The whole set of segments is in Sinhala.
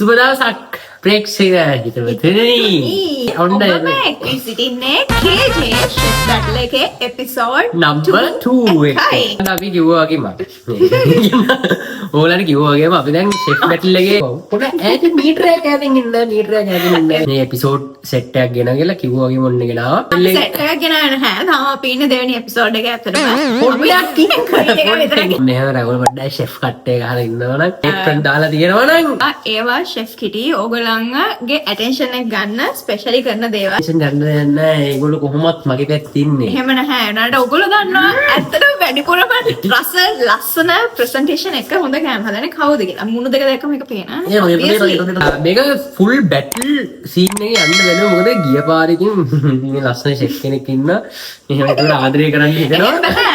සුබ දවසක් ප්‍රේක්ෂක හිතවතුනි. ඔන්න සිටින්නේ KJ ෂෙෆ් බැටල් එකේ එපිසෝඩ් නම්බර් 2 එකයි. අපි කිව්වා වගේම ඕලට කිව්වා වගේම අපි දැන් ෂෙෆ් බැටල් එකේ පොඩ ඈත මීටරයක් ඈතින් ඉන්න මේ එපිසෝඩ් සෙට් එකක් ගෙනගලා කිව්වා වගේම ඔන්න ගෙනාවා. සෙට් එකක් ගෙනාවේ නැහැ. තාම අපි ඉන්නේ දෙවෙනි එපිසෝඩ් එකේ ඇත්තටම. පොඩ්ඩක් මෙහෙම රැගුල් පොඩ්ඩක් ෂෙෆ් කට්ටේ ගහලා ඉන්නවනම් එක්කන් දාලා තියෙනවනම් ඒවා ෂෙෆ් කිටි ඕගොල්ලන්ගේ ඇටෙන්ෂන් එක ගන්න ස්පෙෂලි කරන දේවල්. ගන්න ඒගොල්ලෝ කොහොමත් මගේ පැත්තේ ඉන්නේ. එහෙම නැහැ. නේද? ඔයගොල්ලෝ දන්නවා ඇත්තටම වැඩිපුරම රස ලස්සන ප්‍රසන්ටේෂන් එක හොඳ කෑම හදන්නේ කවුද කියලා. මුණු දෙක දැක්කම එක පේනවා. මේක ෆුල් බැටල් සීන් එකේ යන්න බැලුවා. මොකද ගිය පාරකින් මේ ලස්සන ෂෙෆ් කෙනෙක් ඉන්න. එහෙම ඒකට ආදරය කරන්න හිතනවා.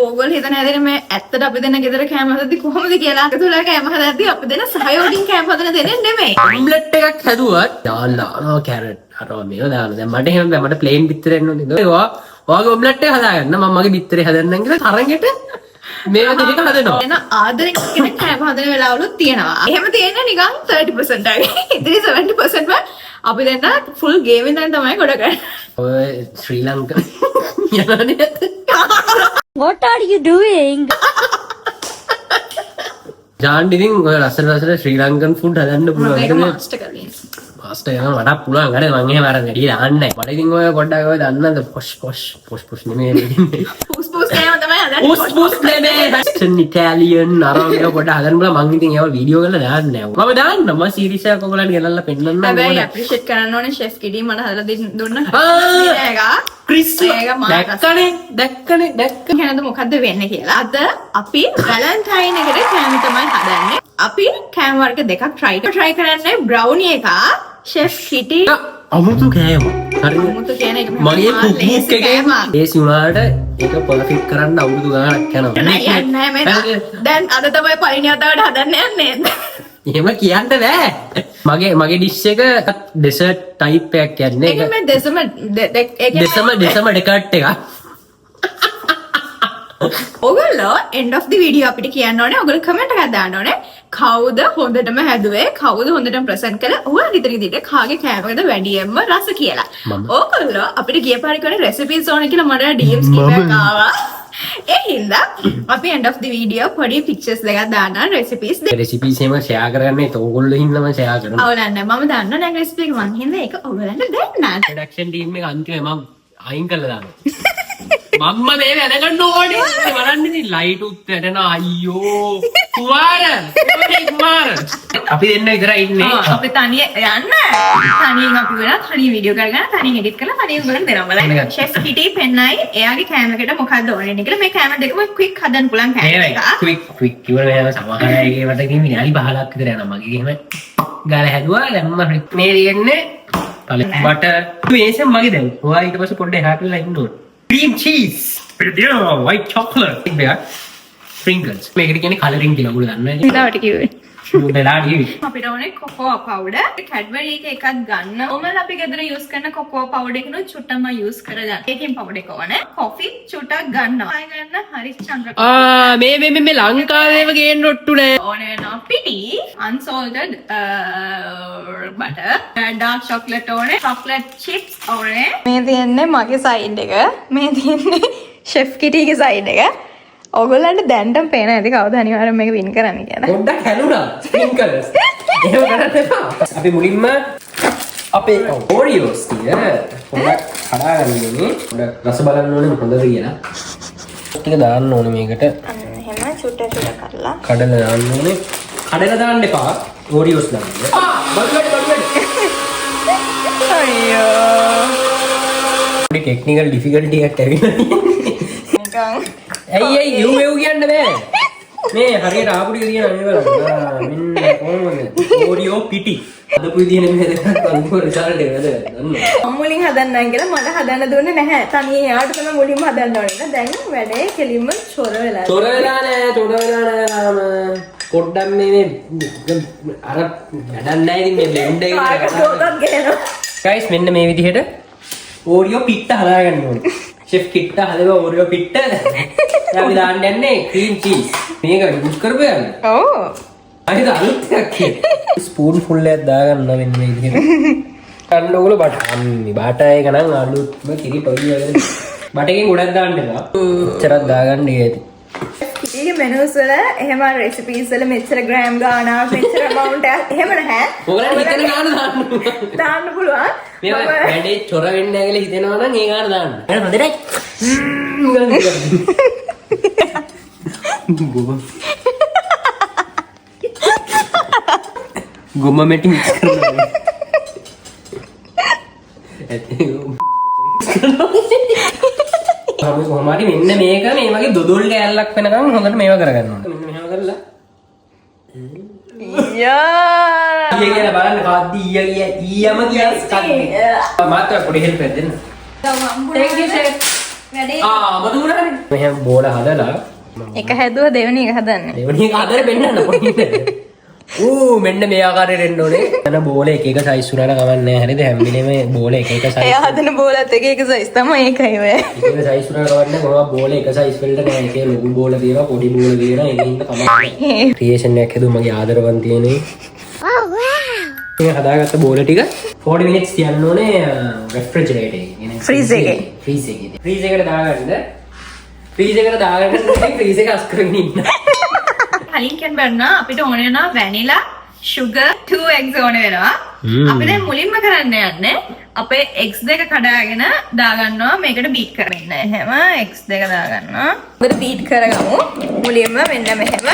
ඕගොල්ලෝ හිතන හැදෙන මේ ඇත්තට අපි දෙන්න ගෙදර කෑම හදද්දි කොහොමද කියලා. ඒතුලා කෑම හදද්දි අපි දෙන්න සහයෝගින් කෑම හදන දෙන්නේ නෙමෙයි. ඔම්ලට් එකක් හැදුවත් දාලා කැරට් අරවා මේව දාලා දැන් මට එහෙම මට ප්ලේන් බිත්තරයක් නෙවෙයි. ඒවා ඔයාගේ ඔම්ලට් එක හදාගන්න මම මගේ බිත්තරේ හදන්නම් කියලා තරගෙට මේවා දෙක හදනවා. එන ආදරෙන් කෙනෙක් කෑම හදන වෙලාවලුත් තියෙනවා. එහෙම තියෙන්නේ නිකන් 30% වගේ. ඉතින් 70% අපි දෙන්න ෆුල් ගේම් එකෙන් තමයි ගොඩ කරන්නේ. ඔය ශ්‍රී Lanka යනනේ. What are you doing? ජාන් ඉතින් ඔය ලස්සන ශ්‍රී ලංකන් ෆුඩ් හදන්න පුළුවන්. ඒක මාස්ටර් කරගෙන. මාස්ටර් යනවා මට පුළුවන්. අර මම එහෙම අර වැඩි දාන්නේ නැහැ. මට ඉතින් ඔය පොඩ්ඩක් ඔය දන්නද පොෂ් නෙමෙයි. පුස් කෑම තමයි හදන්නේ. පුස් නෙමෙයි. වෙස්ටර්න් ඉතාලියන් අර මේක පොඩ්ඩක් හදන්න බලන්න. මම ඉතින් ඒවා වීඩියෝ කරලා දාන්නේ නැහැ. මම දාන්න මම සීරීස් එකක් ඔයගොල්ලන්ට ගෙනල්ලා පෙන්නන්න. හැබැයි ඇප්‍රීෂিয়েට් කරන්න ඕනේ ෂෙෆ් කිඩි මට හදලා දුන්නා. ඒක ක්‍රිස් දැක්කනේ එහෙනම් මොකද්ද වෙන්නේ කියලා. අද අපි වැලන්ටයින් එකට කෑම තමයි හදන්නේ. අපි කෑම වර්ග දෙකක් try කරන්නේ බ්‍රවුනි එක ෂෙෆ් කිටි අමුතු කෑම. හරිද? මුතු කියන එක මගේ කුක් එකේ ඒසි උනාට ඒක පර්ෆෙක්ට් කරන්න අවුරුදු ගාණක් යනවා. නෑ දැන් අද තමයි පළවෙනි වතාවට හදන්න යන්නේ. එහෙම කියන්න බෑ. මගේ ඩිෂ් එක ඩෙසර්ට් ටයිප් එකක් කියන්නේ. ඒක මේ දෙසම ඩෙකර්ට් එකක්. ඔයගොල්ලෝ end of the video අපිට කියන්න ඕනේ. ඔයගොල්ලෝ කමෙන්ට් එකක් දාන්න ඕනේ. කවුද හොඳටම හැදුවේ? කවුද හොඳටම ප්‍රසන්ට් කළේ? ඔයාලා විතර විදිහට කාගේ කෑමකද වැඩියෙන්ම රස කියලා. ඔයගොල්ලෝ අපිට ගිය පාරේ කරේ රෙසිපීස් ඕනේ කියලා මට DMs කීපයක් ආවා. ඒ හින්දා අපි end of the video පොඩි pictures දෙකක් දාන්න රෙසිපීස් රෙසිපීස් එහෙම ෂෙයා කරන්නේ ඕගොල්ලෝ හින්දාම ෂෙයා කරනවා. අවලන්න මම දන්නවා නේද රෙසිපි එක මං හින්දා ඒක ඔයගලන්ට දෙන්න. ප්‍රොඩක්ෂන් ටීම් එක අන්තිමේ මම අයින් කළා දානවා. මම්ම මේ වැඩ ගන්න ඕනේ. බලන්න ඉතින් ලයිට් උත් වැඩනවා අයියෝ. කුමාර අපි දෙන්න විතරයි ඉන්නේ. අපි තනිය යන්න. තනියෙන් අපි වෙන තනිය වීඩියෝ කරගෙන තනියෙන් එඩිට් කරලා තනියෙන් බලන්න දෙනවා. බලන්න. ෂෙෆ් කිටි පෙන්නයි එයාගේ කෑමකට මොකක්ද ඕනේ කියලා මේ කෑම දෙකම ක්වික් හදන්න පුළුවන් කෑම එක. ක්වික් කිව්වම එහෙම සමහර අයගේ වට කිව්ව විනාඩි 15ක් විතර යනවා. මගේ එහෙම ගාලා හැදුවා දැම්ම මේ තියෙන්නේ බටර් මේසෙන් මගේ දැන්. ඔයා ඊට පස්සේ පොඩ්ඩක් එහාට වෙලා ඉන්න ඕනේ. cream cheese white chocolate sprinkles මේකට කියන්නේ colouring කියලා ඔයගොල්ලෝ දන්නවනේ. ඉතාලට කිව්වේ. උඹලාගේ අපිට ඕනේ කොකෝ පවුඩර්. කැඩ්බරි එකක් ගන්න. ඔමල අපි ගෙදර යූස් කරන කොකෝ පවුඩර් එකනොත් චුට්ටම යූස් කරලා ඒකෙන් පවුඩර් එක ඕනේ. කොෆි චුට්ටක් ගන්නවා. ආය ගන්න හරිස්චන්ද්‍ර. මේ ලංකාවේම ගේන්න ඔට්ටු නෑ. ඕනේ වෙනවා පිටි unsalted butter dark chocolate ඕනේ. chocolate chips ඕනේ. මේ තියන්නේ මගේ සයිඩ් එක. මේ තියන්නේ ෂෙෆ් කිටිගේ සයිඩ් එක. ඔයගොල්ලන්ට දැන්ටම පේන ඇති කවුද අනිවාර්යෙන් මේක වින් කරන්න කියලා. පොඩ්ඩක් හැලුණා ස්ප්‍රින්කලර්ස්. එහෙම කරන්න එපා. අපි මුලින්ම අපේ Oreos ටික පොඩ්ඩක් කඩාගන්න ඕනේ. පොඩ්ඩක් රස බලන්න ඕනේ හොඳද කියලා. ටික දාන්න ඕනේ මේකට. එහෙම චුට්ට කරලා. කඩලා දාන්න ඕනේ. කඩලා දාන්න එපා. Oreos දාන්න. බලන්න. අයියෝ. මේ ටෙක්නිකල් ඩිෆිකල්ටි එකක් ඇවිල්ලා නිකන් ඇයි යූ කියන්න බෑ. මේ හරියට ආපු ටික තියෙනවා මේ බලන්න. මෙන්න කොහොමද? Oreo පිටි. අදපු විදිහේ මේ දෙකක් අන්තිම රිසල්ට් එක දන්නවා. මම මුලින් හදන්නම් කියලා මට හදන්න දුන්නේ නැහැ. තනියෙන් යාට තමයි මුලින්ම හදන්න ඕනේ. දැන් වැඩේ කෙලින්ම චොර වෙලා. චොර වෙලා නෑ තාම. පොඩ්ඩක් මේ අර වැඩක් නෑ ඉතින් මේ බ්ලෙන්ඩ් එකේ. ගයිස් මෙන්න මේ විදිහට Oreo පිට්ට හදාගන්න ඕනේ. ෂෙෆ් කිට්ට හදලා Oreo පිට්ට අපි දාන්න යන්නේ cream cheese. මේක යූස් කරපු යන්න. ඔව්. අනිත් අලුත් එකක් ස්පූන් ෆුල් එකක් දාගන්න වෙන මේ විදිහට. කන්න ඕගොල්ලෝ බට එක නම් අලුත්ම කිරි පොඩි වගේ. බට එකෙන් ගොඩක් දාන්න එපා. එච්චරක් දාගන්න ඉතින්. ඉතින් මෙනුස් වල එහෙම රෙසිපීස් වල මෙච්චර ග්‍රෑම් ගානක් මෙච්චර amount එකක් එහෙම නැහැ. ඔයාලා හිතන ගාන දාන්න. දාන්න පුළුවන්. මේ වැඩේ චොර වෙන්නේ නැහැ කියලා හිතෙනවා නම් ඒ ගාන දාන්න. හරි හොඳයි. ගොම මෙටි මික්ස් කරනවා. අපි කොහොම හරි මෙන්න මේක මේ වගේ දොඩොල් කෑල්ලක් වෙනකන් හොඳට මේව කරගන්න ඕනේ. මෙන්න මෙහෙම කරලා. යා ඊයේ බලන්න කාද්දි ඊයම කියස් කන්නේ. මාත් පොඩි හෙල්ප් එකක් දෙන්න. thank you chef. වැඩේ මදුණානේ. මෙහෙම බෝල හදලා එක හැදුවා දෙවෙනි එක හදන්නේ. දෙවෙනි එක හදලා පෙන්නන්න පොඩි. මෙන්න මේ ආකාරයට එන්න ඕනේ. යන බෝල එක එක සයිස් උනාට කවන්නේ නැහැ. හරිද? හැම වෙලේම බෝල එක එක සයිස්. එයා හදන බෝලත් එක එක සයිස් තමයි ඒකයි ඔය. එක සයිස් උනාට කවන්නේ කොහොමද බෝල එක සයිස් වලට නෑ. ඒකේ ලොකු බෝල තියෙනවා, පොඩි බෝල තියෙනවා. ඒකින්ද කමක්. ක්‍රියේෂන් එකක් හදුවා මගේ ආදරවන් තියෙනේ. මේ හදාගත්ත බෝල ටික 40 minutes තියන්න ඕනේ රෙෆ්‍රිජරේටර් එකේ. Freeze එකේ. ෆ්‍රීස් එකට දාගන්න. ෆ්‍රීස් එකට දාගන්න ෆ්‍රීස් එක අස් කරගෙන ඉන්න. කලින් කියන්න බැන්නා අපිට ඕන වෙනවා වැනිලා sugar 2 eggs ඕන වෙනවා. අපි දැන් මුලින්ම කරන්න යන්නේ අපේ eggs දෙක කඩාගෙන දාගන්නවා මේකට beat කරන්න. එහෙම eggs දෙක දාගන්නවා. උඩට beat කරගමු. මුලින්ම මෙන්න මෙහෙම.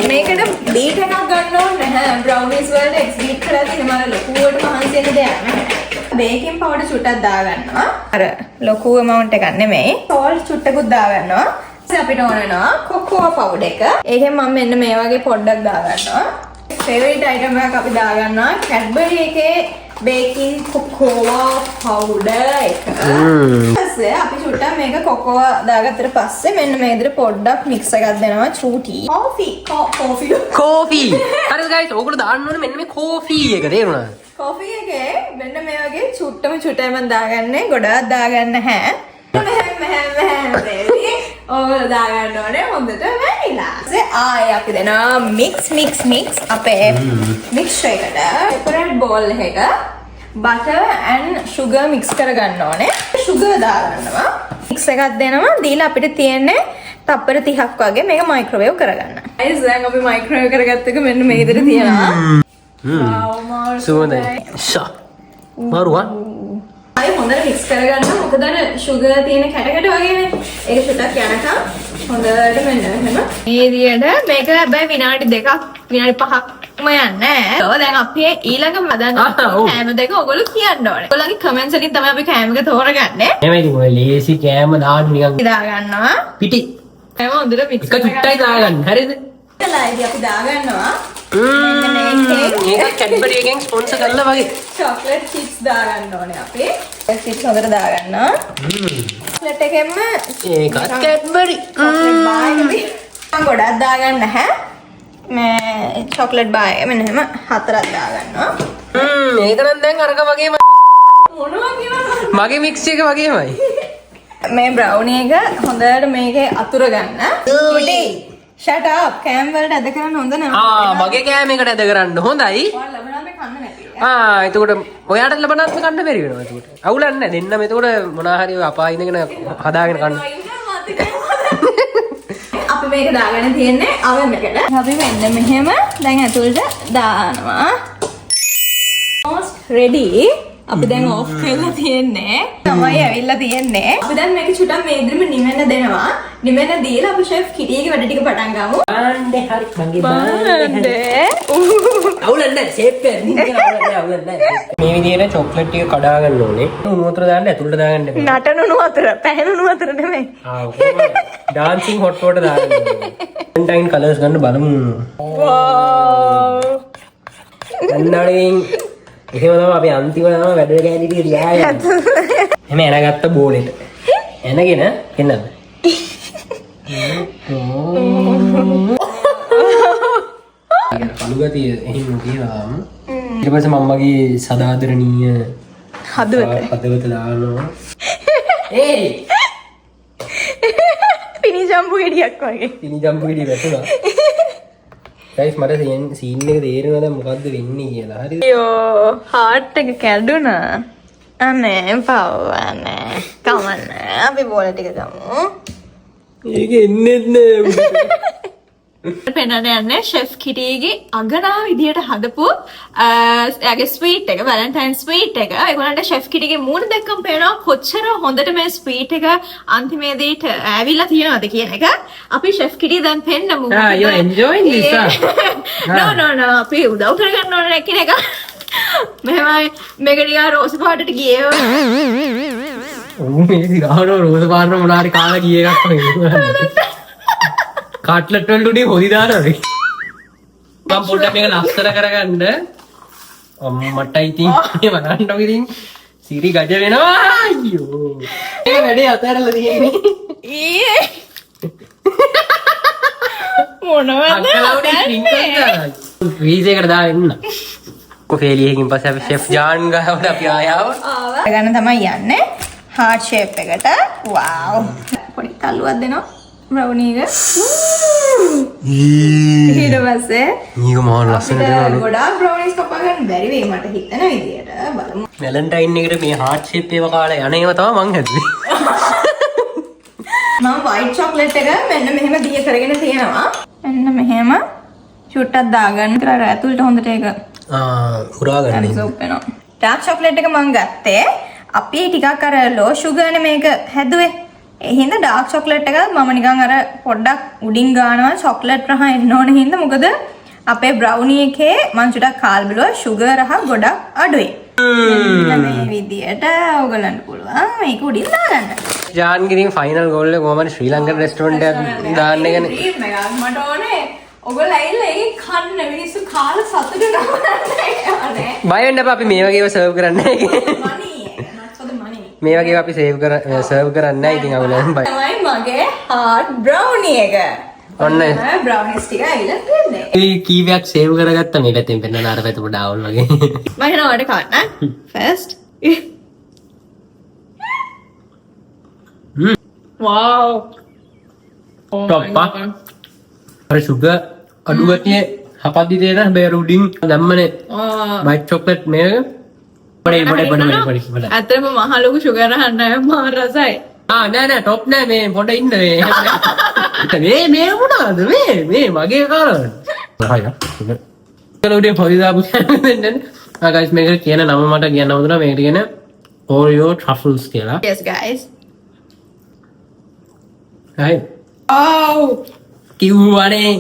මේකට beat එකක් ගන්න ඕනේ නැහැ. brownies වලට eggs beat කරලා තියෙන මර ලොකුවට මහන්සි වෙන දෙයක් නැහැ. baking powder චුට්ටක් දාගන්නවා. අර ලොකු amount එකක් නෙමෙයි. salt චුට්ටකුත් දාගන්නවා. අපිට ඕන වෙනවා කොකෝ පවුඩර් එක. ඒකෙන් මම මෙන්න මේ වගේ පොඩ්ඩක් දාගන්නවා. ෆේවරිට් අයිටම් එකක් අපි දාගන්නවා කැඩ්බරි එකේ බේකින් කොකෝ පවුඩර් එක. ඊපස්සේ අපි චුට්ටක් මේක කොකෝ දාගත්තට පස්සේ මෙන්න මේ විදිහට පොඩ්ඩක් මික්ස් එකක් දෙනවා චූටි. කෝෆි. හරි ගයිස් ඕගොල්ලෝ දාන්න ඕනේ මෙන්න මේ කෝෆි එක තේරුණාද? කෝෆි එකේ මෙන්න මේ වගේ චුට්ටම මම දාගන්නේ ගොඩාක් දාගන්න නැහැ. ඕගොල්ලෝ දාගන්න ඕනේ හොඳට වැනිලා. ආයේ අපි දෙනවා මික්ස් අපේ මික්ස්චර් එකට සෙපරේට් බෝල් එකක butter and sugar mix කරගන්න ඕනේ. sugar දාගන්නවා. mix එකක් දෙනවා. දීලා අපිට තියෙන්නේ තප්පර 30ක් වගේ මේක මයික්‍රෝවේව් කරගන්න. guys දැන් අපි මයික්‍රෝවේව් කරගත්ත එක මෙන්න මේ විදිහට තියෙනවා. සුවඳයි. ෂා. මාරුවා. අය හොඳට මික්ස් කරගන්න. මොකද අර sugar තියෙන කැට වගේනේ. ඒක ටිකක් යනකම් හොඳට මෙන්න එහෙම. මේ විදිහට මේක හැබැයි විනාඩි 2ක් විනාඩි 5ක්ම යන්නේ. ඒක දැන් අපි ඊළඟ මදන්න කෑම දෙක ඔයගොල්ලෝ කියන්න ඕනේ. ඔයගොල්ලන්ගේ කමෙන්ට්ස් වලින් තමයි අපි කෑම එක තෝරගන්නේ. එහෙමයි ඉතින් ඔය ලේසි කෑම දාන්න නිකන් දා ගන්නවා. පිටි. එහෙම හොඳට මික්ස් එක චුට්ටයි දාගන්න. හරිද? ලයිව් අපි දා ගන්නවා. මේක කැඩ්බරි එකෙන් ස්පොන්සර් කරලා වගේ. චොක්ලට් චිප්ස් දා ගන්න ඕනේ අපි. චිප්ස් හොඳට දා ගන්නවා. චොක්ලට් එකෙන්ම ඒකත් කැඩ්බරි. මම ගොඩක් දාගන්න නැහැ. මේ චොක්ලට් බාර් එක මෙන්න එහෙම 4ක් දාගන්නවා. මේක නම් දැන් අරක වගේමයි. මොනවා කියවද? මගේ මික්ස් එක වගේමයි. මේ බ්‍රවුනි එක හොඳට මේකේ අතුර ගන්න. කුටි shut up කෑම වලට ඇද කරන්න හොඳ නැහැ. මගේ කෑම එකට ඇද කරන්න හොඳයි. ඔයාලා ලබනවා මේ කන්න නැති. එතකොට ඔයාට ලබනත් කන්න බැරි වෙනවා එතකොට. අවුලක් නැහැ. දෙන්නම එතකොට මොනවා හරි අපා ඉඳගෙන හදාගෙන කන්න. අපි මේක දාගෙන තියෙන්නේ oven එකට. අපි මෙන්න මෙහෙම දැන් ඇතුළට දානවා. almost ready. අපි දැන් off කරලා තියෙන්නේ. තමයි ඇවිල්ලා තියෙන්නේ. අපි දැන් මේක චුට්ටක් මේ ඉදිරියම නිවෙන්න දෙනවා. නිවෙන්න දීලා අපි chef කිටියගේ වැඩ ටික පටන් ගමු. බාණ්ඩේ හරි මගේ බාණ්ඩේ. අවුලක් නැහැ. ෂේප් එක නිකන් අවුලක් නැහැ. මේ විදිහට චොක්ලට් ටික කඩා ගන්න ඕනේ. උණු වතුර දාන්න ඇතුළට දාගන්න එපා. නටනුණු වතුර, පැහැනුණු වතුර නෙමෙයි. ඩාන්සින් හොට් වෝටර් දාන්න ඕනේ. ටයින් කලර්ස් ගන්න බලමු. wow. අන්නඩින් එහෙම තමයි අපි අන්තිම තමයි වැඩ කෑලි ටික තියාගෙන. එහෙම එනගත්ත බෝලෙට. එනගෙන එන්නද? කලුගතිය එහෙම තියලාම ඊට පස්සේ මම්මගේ සදාදරණීය හදවත දානවා. ඒ පිනි ජම්බු ගෙඩියක් වගේ. පිනි ජම්බු ගෙඩිය වැටුණා. ගයිස් මට සීන් එක තේරෙනවා දැන් මොකද්ද වෙන්නේ කියලා. හරිද? අයියෝ හાર્ට් එක කැඩුනා. අනේ පවන්නේ. කමන්නේ. අපි බෝල ටික ගමු. ඒක එන්නේ නැහැ. පෙන්නන්න යන්නේ ෂෙෆ් කිටිගේ අගනා විදියට හදපු එයාගේ ස්වීට් එක වැලන්ටයින් ස්වීට් එක. ඒගොල්ලන්ට ෂෙෆ් කිටිගේ මූණ දැක්කම පේනවා කොච්චර හොඳට මේ ස්වීට් එක අන්තිමේදීට ඇවිල්ලා තියෙනවද කියන එක. අපි ෂෙෆ් කිටි දැන් පෙන්නමු. you enjoying this? no අපි උදව් කරගන්න ඕනේ කියන එක. මෙහෙමයි මේක නිකන් රෝස් පාටට ගියේ. මේ ගාන රෝස පාට මොනාරි කාලා ගිය එකක් වගේ. කට්ලට් වලට උඩින් හොදි දානවා. මම පොඩ්ඩක් මේක ලස්සන කරගන්න. මට ඉතින් මේ වරන්ඩෝ ඉතින් සිරි ගජ වෙනවා. අයියෝ. මේ වැඩේ අතහැරලා තියෙන්නේ. ඊයේ මොනවද? ෆ්‍රීස් එකට දාන්න. කොෆේලියකින් පස්සේ අපි ෂෙෆ් ජාන් ගාවට අපි ආයව. ගන්න තමයි යන්නේ හાર્ට් ෂේප් එකට. වව්. පොඩි තල්ලුවක් දෙනවා. බ්‍රවුනි එක. ඊට පස්සේ මේක මහ ලස්සනට දෙනවා. ගොඩාක් බ්‍රවුනිස් කපා ගන්න බැරි වෙයි මට හිතන විදියට. බලමු. වැලන්ටයින් එකට මේ හાર્ට් ෂේප් ඒව කාලා යන ඒවා තමයි මං හැදුවේ. මම වයිට් චොක්ලට් එක මෙන්න මෙහෙම දිය කරගෙන තියෙනවා. මෙන්න මෙහෙම චුට්ටක් දාගන්න. ඒතර ඇතුළට හොඳට ඒක උරා ගන්න. සෝප් වෙනවා. ඩාර්ක් චොක්ලට් එක මම ගත්තේ. අපි ටිකක් අර ලෝ ෂුගර්නේ මේක හැදුවේ. ඒ හින්දා ඩාර්ක් චොක්ලට් එක මම නිකන් අර පොඩ්ඩක් උඩින් ගානවා චොක්ලට් රහ එන්න ඕන හින්දා මොකද අපේ බ්‍රවුනි එකේ මම චුට්ටක් කාල් බිලුවා ෂුගර් රහ ගොඩක් අඩුයි. මේ විදියට ඔයගලන්ට පුළුවන් මේක උඩින් දාගන්න. ජාන් ගිරින් ෆයිනල් ගෝල් එක කොහමද ශ්‍රී ලංකන් රෙස්ටෝරන්ට් එකක් දාන්න එකනේ. ඩ්‍රීම් එකක් මට ඕනේ. ඔයගොල්ලෝ ඇවිල්ලා ඒක කන්න මිනිස්සු කාලා සතුටු කරන්නේ. බය වෙන්න එපා අපි මේ වගේව සර්ව් කරන්නේ. මේ වගේ අපි සර්ව් කරන්නේ නැහැ ඉතින් අවුලෙන් බයි. තමයි මගේ හાર્ට් බ්‍රවුනි එක. ඔන්න බ්‍රවුනිස් ටික ඇවිල්ලා තියෙන්නේ. මේ කීවයක් සේව් කරගත්තා මේ පැත්තෙන් පෙන්නන අර පැත්ත පොඩ ආවල් වගේ. මම හිතනවා කන්න. ෆස්ට්. wow. ටොප්පා. අර සුගර් අඩු ගතිය හපද්දි දෙන හැබැයි උඩින් දැම්මනේ. වයිට් චොක්ලට් මේක. පොඩි. ඇත්තටම මහ ලොකු සුගර් අහන්න මහ රසයි. නෑ ටොප් නෑ මේ පොඩ ඉන්න මේ. මේ මොනවාද මේ මගේ කාරණා. හරිද? උඩින් පොඩි දාපු දෙන්න. guys මේක කියන නම මට කියන්න හොඳුනා මේකට කියන Oreo truffles කියලා. Yes guys. right. Oh. කිව්වනේ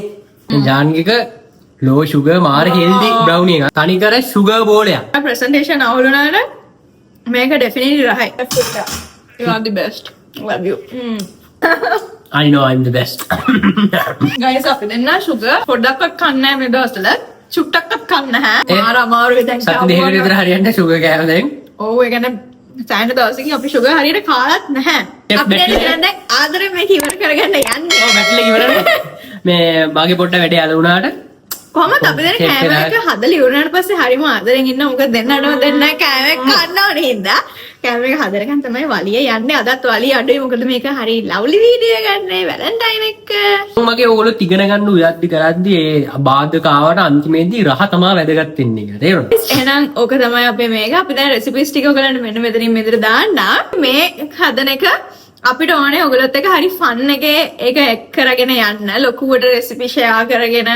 ජාන්ගික ලෝ ෂුගර් මාර හෙල්දි බ්‍රවුනි එක. තනිකර ෂුගර් බෝලයක්. ප්‍රසන්ටේෂන් අවුලුනාට මේක definitely රහයි. You are the best. Love you. I know I'm the best. Guys අපි දෙන්න sugar පොඩ්ඩක්වත් කන්නේ නැහැ මේ දවස්වල. චුට්ටක්වත් කන්නේ නැහැ. මාර අමාරුයි දැන්. සති දෙකකට විතර හරියන්න ෂුගර් කෑම දැන්. ඔව් ඒ කියන්නේ සෑහෙන දවසකින් අපි sugar හරියට කාලත් නැහැ. අපි දැන් ආදරේ මේක ඉවර කරගන්න යන්නේ. ඔව් බැටල් එක ඉවරනේ. මේ මාගේ පොට්ට වැඩේ අල වුණාට කොහමද අපි දැන් කෑම එක හදලා ඉවරනාට පස්සේ හරිම ආදරෙන් ඉන්න මොකද දෙන්නටම දෙන්න කෑම එක කන්න ඕනේ හින්දා කෑම එක හදරකන් තමයි වලිය යන්නේ අදත් වලිය අඩුයි මොකද මේක හරි ලව්ලි වීඩියෝ ගන්නේ වැලන්ටයින් එක මගේ ඕගොල්ලෝ ඉගෙන ගන්න උයද්දි කරද්දි ඒ බාධක ආවට අන්තිමේදී රහ තමයි වැදගත් වෙන්නේ කියලා තේරුණාද එහෙනම් ඕක තමයි අපේ මේක අපි දැන් රෙසිපීස් ටික ඔයගලන්ට මෙන්න මෙතනින් මෙතන දාන්න මේ හදන එක අපිට ඕනේ ඔයගලොත් එක හරි ෆන් එකේ ඒක එක් කරගෙන යන්න ලොකුවට රෙසිපි ෂෙයා කරගෙන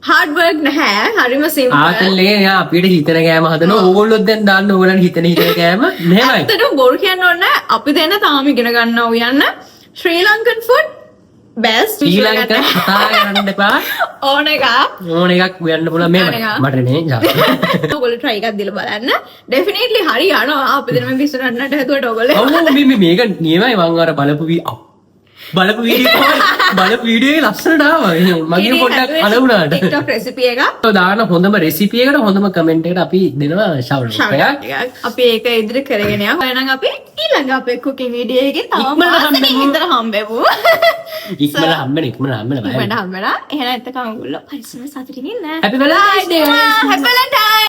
hard work නැහැ හරිම simple ආතල්ලේ යා අපිට හිතන කෑම හදනවා ඕගොල්ලොත් දැන් දාන්න ඕගොල්ලන් හිතන කෑම මෙහෙමයි ඇත්තටම බොරු කියන්න ඕනේ අපි දෙන්න තාම ඉගෙන ගන්නවා උයන්න ශ්‍රී ලංකන් ෆුඩ් බෙස්ට් ශ්‍රී ලංකන් කතා කරන්න එපා ඕන එකක් උයන්න පුළුවන් මේ මට නේ ඔයගොල්ලෝ try එකක් දීලා බලන්න definitely හරි යනවා අපි දෙන්න මේ පිස්සුනන්නට හැදුවට ඔයගොල්ලෝ ඔව් මේක නියමයි මම අර බලපු වීඩියෝ ලස්සනට ආවා මගේ පොඩ්ඩක් අල වුණාට TikTok recipe එක දාන හොඳම රෙසිපි එකට හොඳම කමෙන්ට් එකට අපි දෙනවා shout out එකක් අපි ඒක ඉදිරි කරගෙන යමු එහෙනම් අපි ඊළඟ අපේ cooking video එකකින් තව මාසෙකින් විතර හම්බෙමු ඉක්මනට හම්බෙන්න එහෙනම් එතකම් ඔයගොල්ලෝ පරිස්සම සතුටින් ඉන්න happy valentine happy valentine